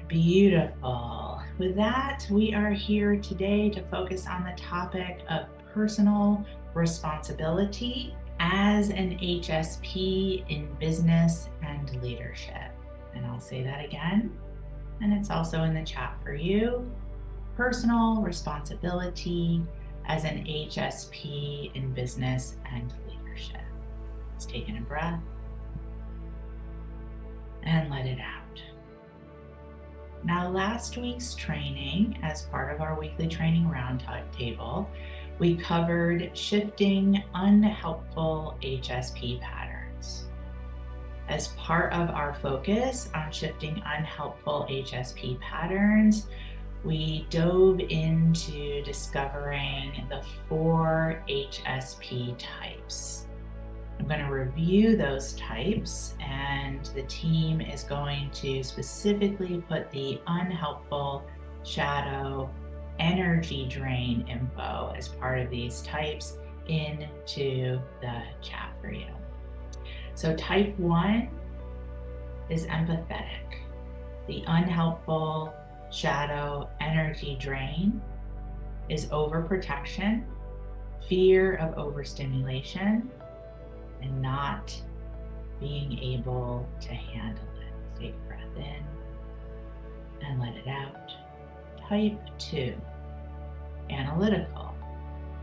Beautiful. With that, we are here today to focus on the topic of personal responsibility as an HSP in business and leadership. And I'll say that again, and it's also in the chat for you. Personal responsibility as an HSP in business and leadership. Let's take in a breath and let it out. Now, last week's training, as part of our weekly training roundtable, we covered shifting unhelpful HSP patterns. As part of our focus on shifting unhelpful HSP patterns, we dove into discovering the 4 HSP types. I'm going to review those types, and the team is going to specifically put the unhelpful, shadow, energy drain info as part of these types into the chat for you. So type 1 is empathetic. The unhelpful, shadow, energy drain is overprotection, fear of overstimulation, and not being able to handle it. Take a breath in and let it out. Type 2, analytical.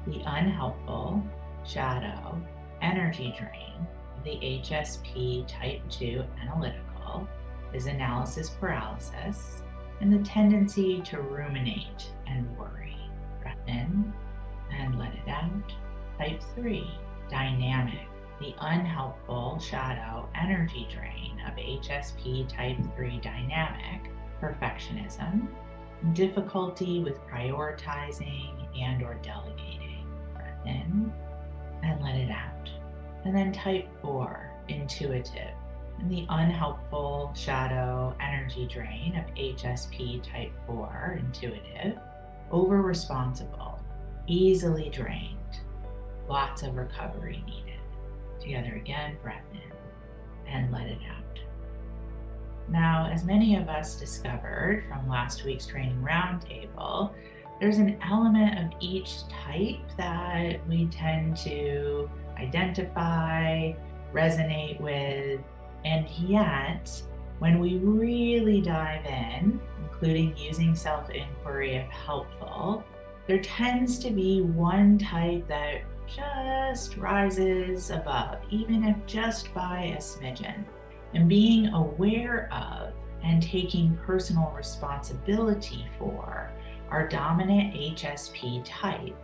The unhelpful, shadow, energy drain of the HSP type 2 analytical is analysis paralysis and the tendency to ruminate and worry. Breath in and let it out. Type 3, dynamic. The unhelpful, shadow, energy drain of HSP type 3 dynamic, perfectionism, difficulty with prioritizing and or delegating. Breath in and let it out. And then type 4, intuitive. And the unhelpful, shadow, energy drain of HSP type 4, intuitive, over-responsible, easily drained, lots of recovery needed. Together again, breath in and let it out. Now, as many of us discovered from last week's training roundtable, there's an element of each type that we tend to identify, resonate with, and yet, when we really dive in, including using self-inquiry if helpful, there tends to be one type that just rises above, even if just by a smidgen. And being aware of and taking personal responsibility for our dominant HSP type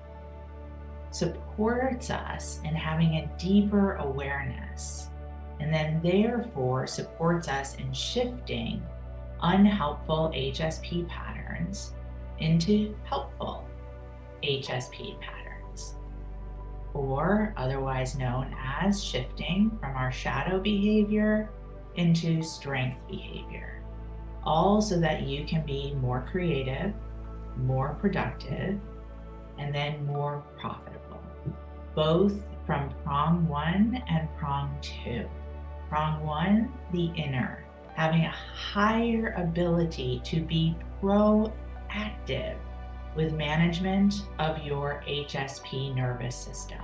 supports us in having a deeper awareness, and then therefore supports us in shifting unhelpful HSP patterns into helpful HSP patterns, or otherwise known as shifting from our shadow behavior into strength behavior, all so that you can be more creative, more productive, and then more profitable, both from prong 1 and prong 2. Prong 1, the inner, having a higher ability to be proactive with management of your HSP nervous system.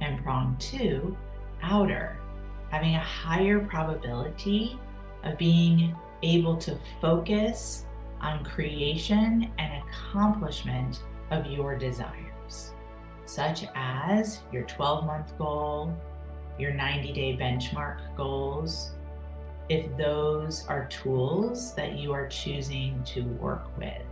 And prong 2, outer, having a higher probability of being able to focus on creation and accomplishment of your desires, such as your 12-month goal, your 90-day benchmark goals, if those are tools that you are choosing to work with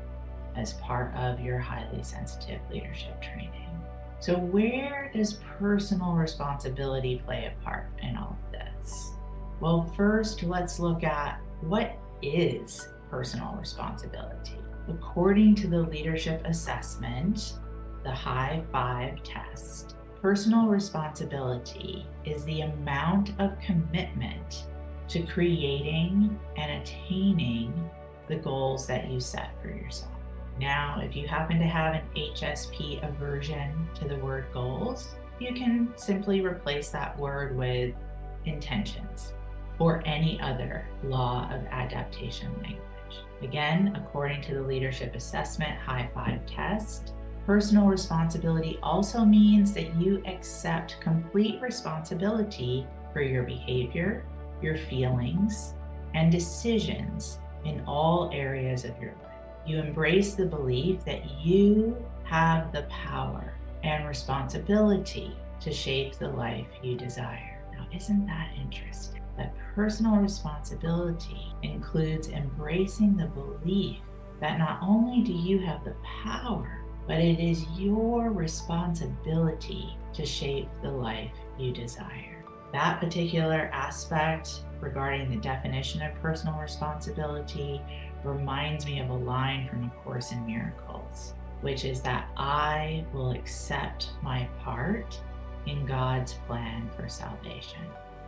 as part of your highly sensitive leadership training. So where does personal responsibility play a part in all of this? Well, first, let's look at what is personal responsibility. According to the leadership assessment, the High 5 test, personal responsibility is the amount of commitment to creating and attaining the goals that you set for yourself. Now, if you happen to have an HSP aversion to the word goals, you can simply replace that word with intentions or any other law of adaptation language. Again, according to the Leadership Assessment High Five test, personal responsibility also means that you accept complete responsibility for your behavior, your feelings, and decisions in all areas of your life. You embrace the belief that you have the power and responsibility to shape the life you desire. Now, isn't that interesting? That personal responsibility includes embracing the belief that not only do you have the power, but it is your responsibility to shape the life you desire. That particular aspect regarding the definition of personal responsibility reminds me of a line from A Course in Miracles, which is that I will accept my part in God's plan for salvation.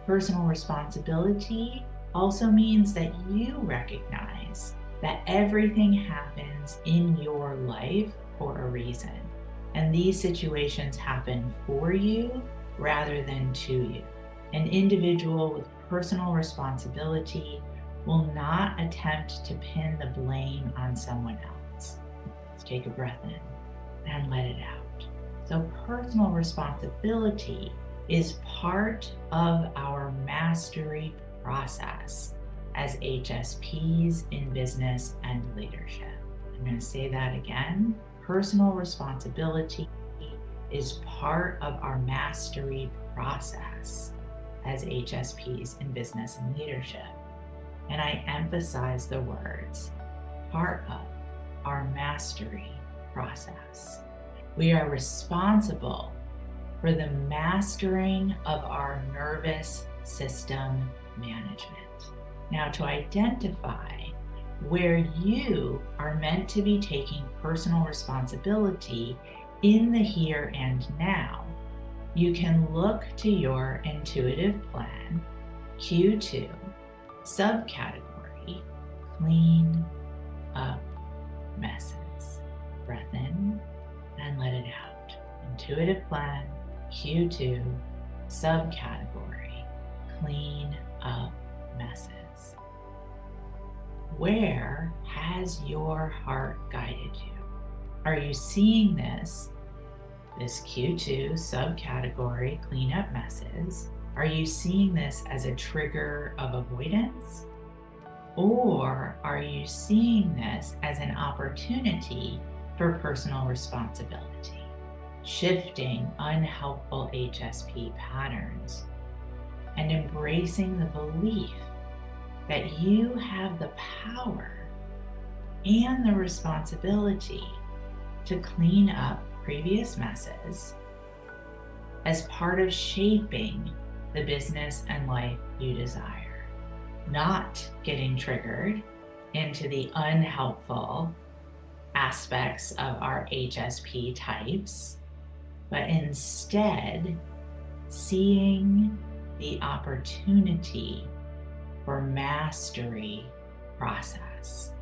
Personal responsibility also means that you recognize that everything happens in your life for a reason, and these situations happen for you rather than to you. An individual with personal responsibility will not attempt to pin the blame on someone else. Let's take a breath in and let it out. So personal responsibility is part of our mastery process as HSPs in business and leadership. I'm going to say that again. Personal responsibility is part of our mastery process as HSPs in business and leadership. And I emphasize the words, part of our mastery process. We are responsible for the mastering of our nervous system management. Now, to identify where you are meant to be taking personal responsibility in the here and now, you can look to your intuitive plan, Q2, subcategory, clean up messes. Breath in and let it out. Intuitive plan, Q2, subcategory, clean up messes. Where has your heart guided you? Are you seeing this Q2 subcategory, clean up messes? Are you seeing this as a trigger of avoidance? Or are you seeing this as an opportunity for personal responsibility? Shifting unhelpful HSP patterns and embracing the belief that you have the power and the responsibility to clean up previous messes as part of shaping the business and life you desire, not getting triggered into the unhelpful aspects of our HSP types, but instead seeing the opportunity for mastery process.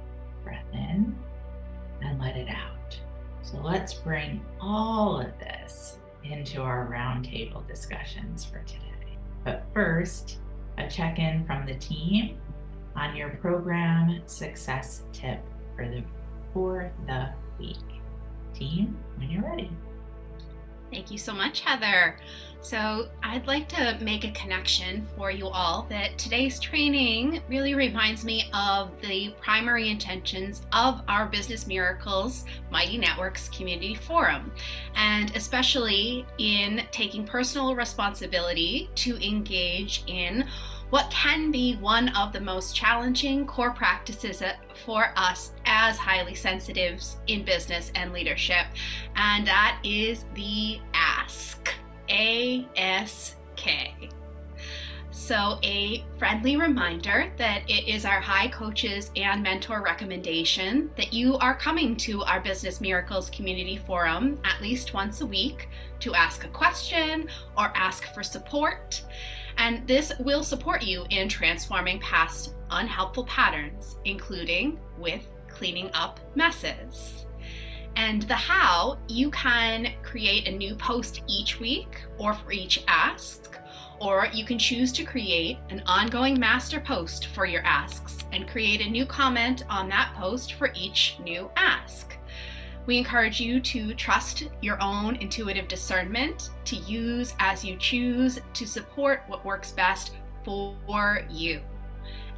Breath in and let it out. So let's bring all of this into our roundtable discussions for today. But first, a check-in from the team on your program success tip for the week. Team, when you're ready. Thank you so much, Heather. So I'd like to make a connection for you all that today's training really reminds me of the primary intentions of our Business Miracles Mighty Networks Community Forum, and especially in taking personal responsibility to engage in what can be one of the most challenging core practices for us as highly sensitives in business and leadership, and that is the ask. A-S-K. So a friendly reminder that it is our high coaches and mentor recommendation that you are coming to our Business Miracles Community Forum at least once a week to ask a question or ask for support. And this will support you in transforming past unhelpful patterns, including with cleaning up messes. And the how, you can create a new post each week or for each ask, or you can choose to create an ongoing master post for your asks and create a new comment on that post for each new ask. We encourage you to trust your own intuitive discernment, to use as you choose to support what works best for you.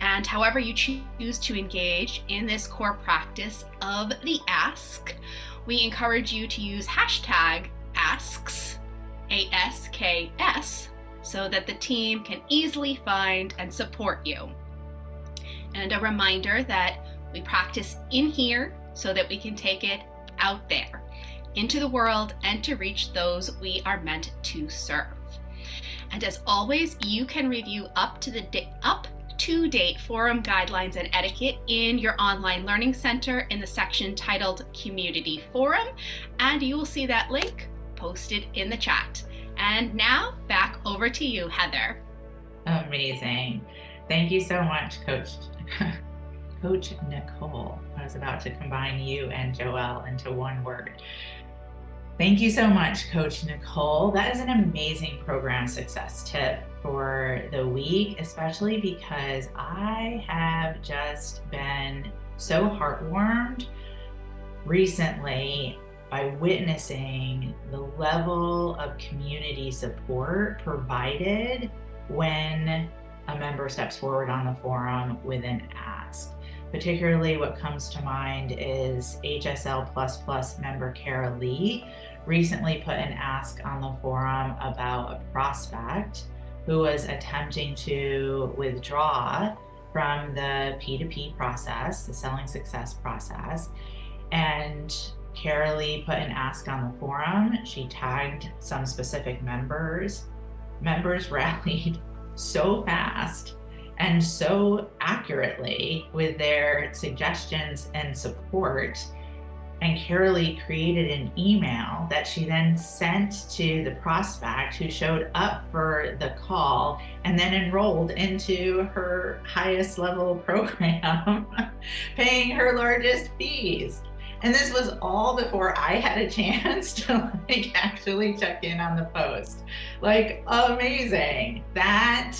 And however you choose to engage in this core practice of the ask, we encourage you to use hashtag asks, ASKS, so that the team can easily find and support you. And a reminder that we practice in here so that we can take it out there into the world and to reach those we are meant to serve. And as always, you can review up-to-date forum guidelines and etiquette in your online learning center in the section titled Community Forum, and you will see that link posted in the chat. And now back over to you, Heather. Amazing. Thank you so much, Coach Nicole. I was about to combine you and Joelle into one word. Thank you so much, Coach Nicole. That is an amazing program success tip for the week, especially because I have just been so heartwarmed recently by witnessing the level of community support provided when a member steps forward on the forum with an ask. Particularly what comes to mind is HSL++ member Kara Lee recently put an ask on the forum about a prospect who was attempting to withdraw from the P2P process, the selling success process. And Kara Lee put an ask on the forum. She tagged some specific members. Members rallied so fast and so accurately with their suggestions and support. And Kara Lee created an email that she then sent to the prospect who showed up for the call and then enrolled into her highest level program, paying her largest fees. And this was all before I had a chance to actually check in on the post. Amazing. That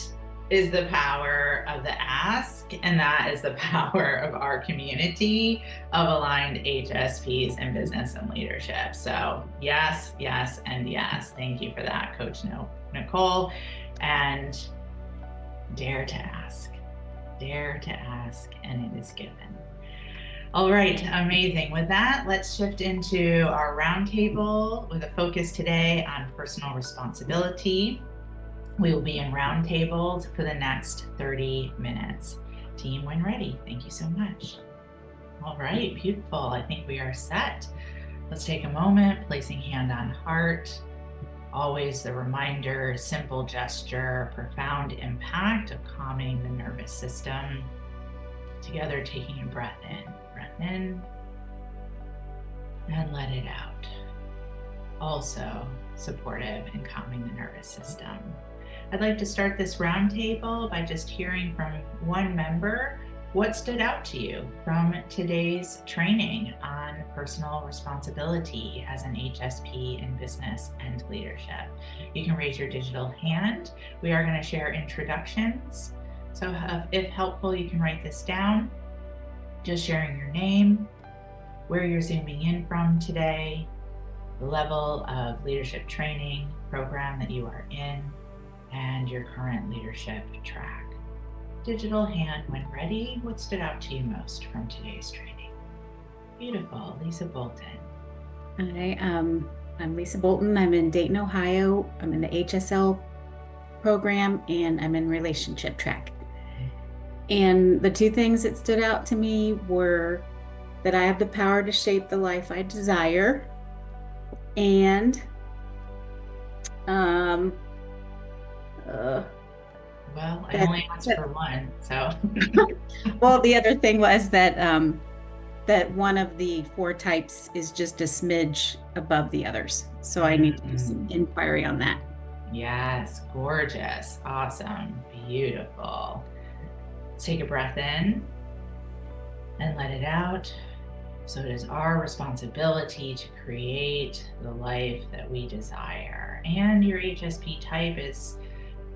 is the power of the ask, and that is the power of our community of aligned HSPs in business and leadership. So yes, yes, and yes. Thank you for that, Coach Nicole. And dare to ask, and it is given. All right, amazing. With that, let's shift into our roundtable with a focus today on personal responsibility. We will be in roundtable for the next 30 minutes. Team, when ready. Thank you so much. All right, beautiful. I think we are set. Let's take a moment, placing hand on heart. Always the reminder, simple gesture, profound impact of calming the nervous system. Together, taking a breath in, and let it out. Also supportive in calming the nervous system. I'd like to start this roundtable by just hearing from one member what stood out to you from today's training on personal responsibility as an HSP in business and leadership. You can raise your digital hand. We are going to share introductions. So if helpful, you can write this down. Just sharing your name, where you're zooming in from today, the level of leadership training program that you are in, and your current leadership track. Digital hand when ready. What stood out to you most from today's training? Beautiful. Lisa Bolton. Hi, I'm Lisa Bolton. I'm in Dayton, Ohio. I'm in the HSL program and I'm in relationship track. And the two things that stood out to me were that I have the power to shape the life I desire, and well, I only asked for one, so. Well, the other thing was that that one of the four types is just a smidge above the others. So I need to do some inquiry on that. Yes, gorgeous, awesome, beautiful. Let's take a breath in and let it out. So it is our responsibility to create the life that we desire. And your HSP type is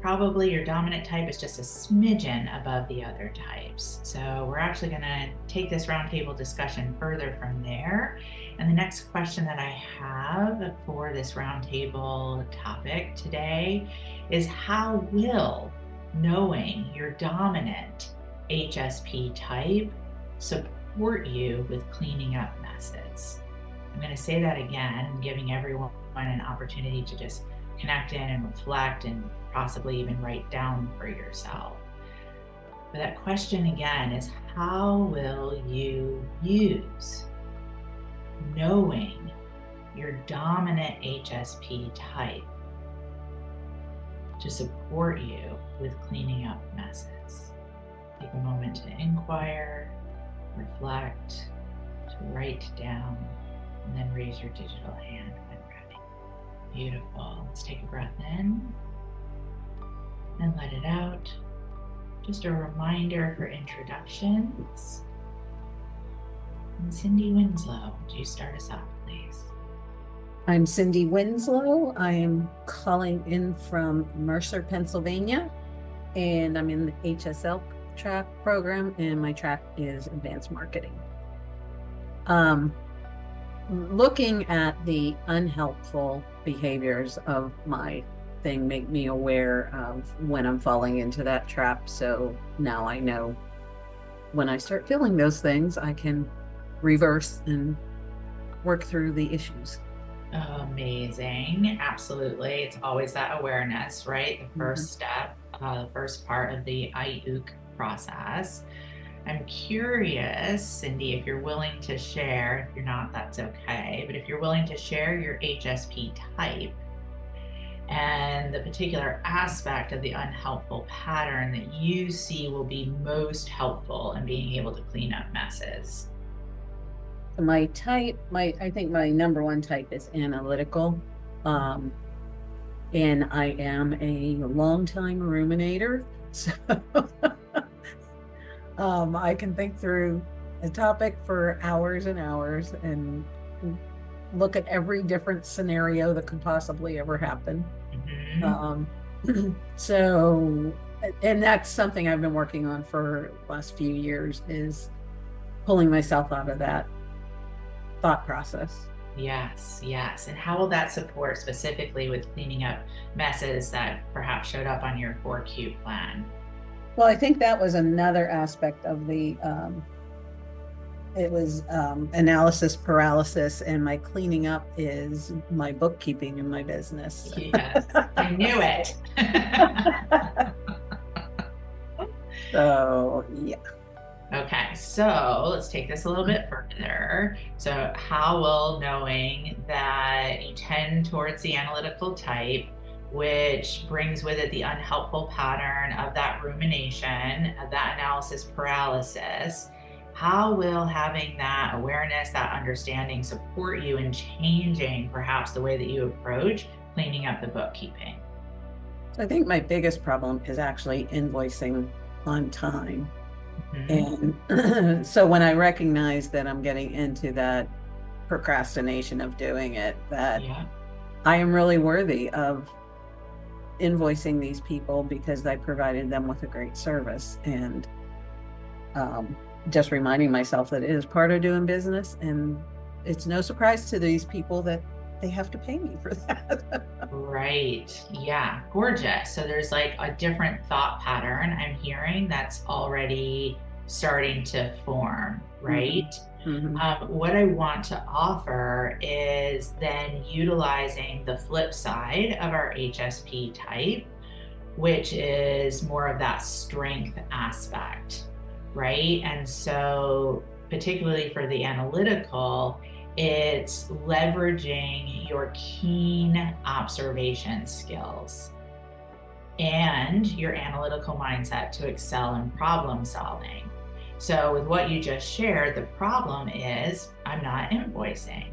probably, your dominant type is just a smidgen above the other types. So we're actually going to take this roundtable discussion further from there. And the next question that I have for this roundtable topic today is, how will knowing your dominant HSP type support you with cleaning up messes? I'm going to say that again, giving everyone an opportunity to just connect in and reflect and possibly even write down for yourself. But that question again is, how will you use knowing your dominant HSP type to support you with cleaning up messes? Take a moment to inquire, reflect, to write down, and then raise your digital hand when ready. Beautiful. Let's take a breath in and let it out. Just a reminder for introductions. And Cindy Winslow, would you start us off, please? I'm Cindy Winslow. I am calling in from Mercer, Pennsylvania, and I'm in the HSL track program, and my track is advanced marketing. Looking at the unhelpful behaviors of my thing make me aware of when I'm falling into that trap. So now I know when I start feeling those things, I can reverse and work through the issues. Amazing. Absolutely. It's always that awareness, right? The first step, the first part of the IUC process. I'm curious, Cindy, if you're willing to share. If you're not, that's okay. But if you're willing to share your HSP type and the particular aspect of the unhelpful pattern that you see will be most helpful in being able to clean up messes. My type, I think my number one type is analytical. And I am a longtime ruminator. So I can think through a topic for hours and hours and look at every different scenario that could possibly ever happen. So, and that's something I've been working on for the last few years, is pulling myself out of that thought process. Yes, yes. And how will that support specifically with cleaning up messes that perhaps showed up on your 4Q plan? Well, I think that was another aspect of the, it was analysis paralysis, and my cleaning up is my bookkeeping in my business. Yes, I knew it. So, yeah. Okay, so let's take this a little bit further. So how will knowing that you tend towards the analytical type, which brings with it the unhelpful pattern of that rumination, of that analysis paralysis, how will having that awareness, that understanding support you in changing perhaps the way that you approach cleaning up the bookkeeping? So I think my biggest problem is actually invoicing on time. And so when I recognize that I'm getting into that procrastination of doing it, that I am really worthy of invoicing these people because I provided them with a great service, and just reminding myself that it is part of doing business, and it's no surprise to these people that they have to pay me for that. Right. Yeah. Gorgeous. So there's like a different thought pattern I'm hearing that's already starting to form, right? What I want to offer is then utilizing the flip side of our HSP type, which is more of that strength aspect, right? And so particularly for the analytical, it's leveraging your keen observation skills and your analytical mindset to excel in problem solving. So with what you just shared, the problem is I'm not invoicing.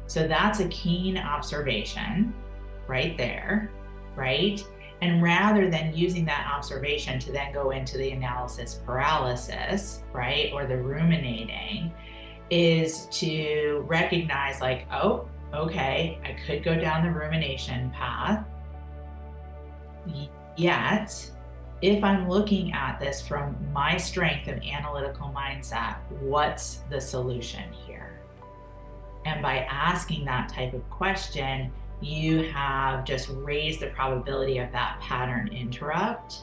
So that's a keen observation right there, right? And rather than using that observation to then go into the analysis paralysis, right, or the ruminating, is to recognize like, oh, okay, I could go down the rumination path. Yet, if I'm looking at this from my strength and analytical mindset, what's the solution here? And by asking that type of question, you have just raised the probability of that pattern interrupt.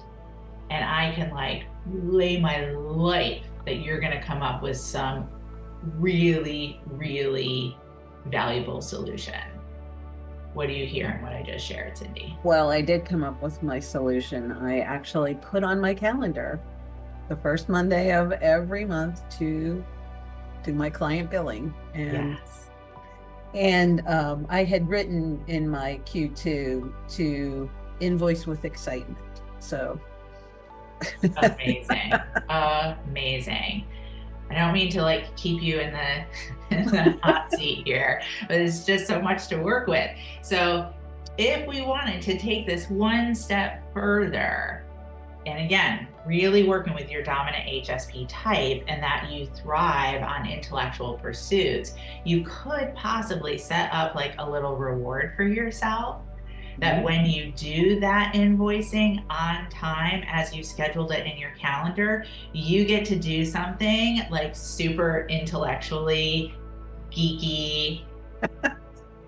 And I can like lay my life that you're going to come up with some really, really valuable solution. What do you hear in what I just shared, Cindy? Well, I did come up with my solution. I actually put on my calendar the first Monday of every month to do my client billing. And Yes. And I had written in my Q2 to invoice with excitement. So amazing. Amazing. I don't mean to like keep you in the hot seat here, but it's just so much to work with. So if we wanted to take this one step further, and again, really working with your dominant HSP type and that you thrive on intellectual pursuits, you could possibly set up like a little reward for yourself that when you do that invoicing on time, as you scheduled it in your calendar, you get to do something like super intellectually geeky,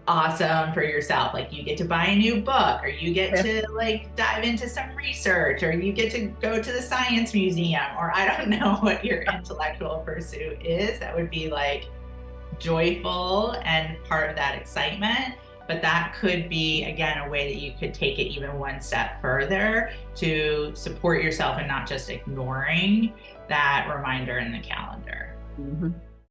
awesome for yourself. Like you get to buy a new book, or you get to like dive into some research, or you get to go to the science museum, or I don't know what your intellectual pursuit is. That would be like joyful and part of that excitement. But that could be, again, a way that you could take it even one step further to support yourself and not just ignoring that reminder in the calendar. Mm-hmm.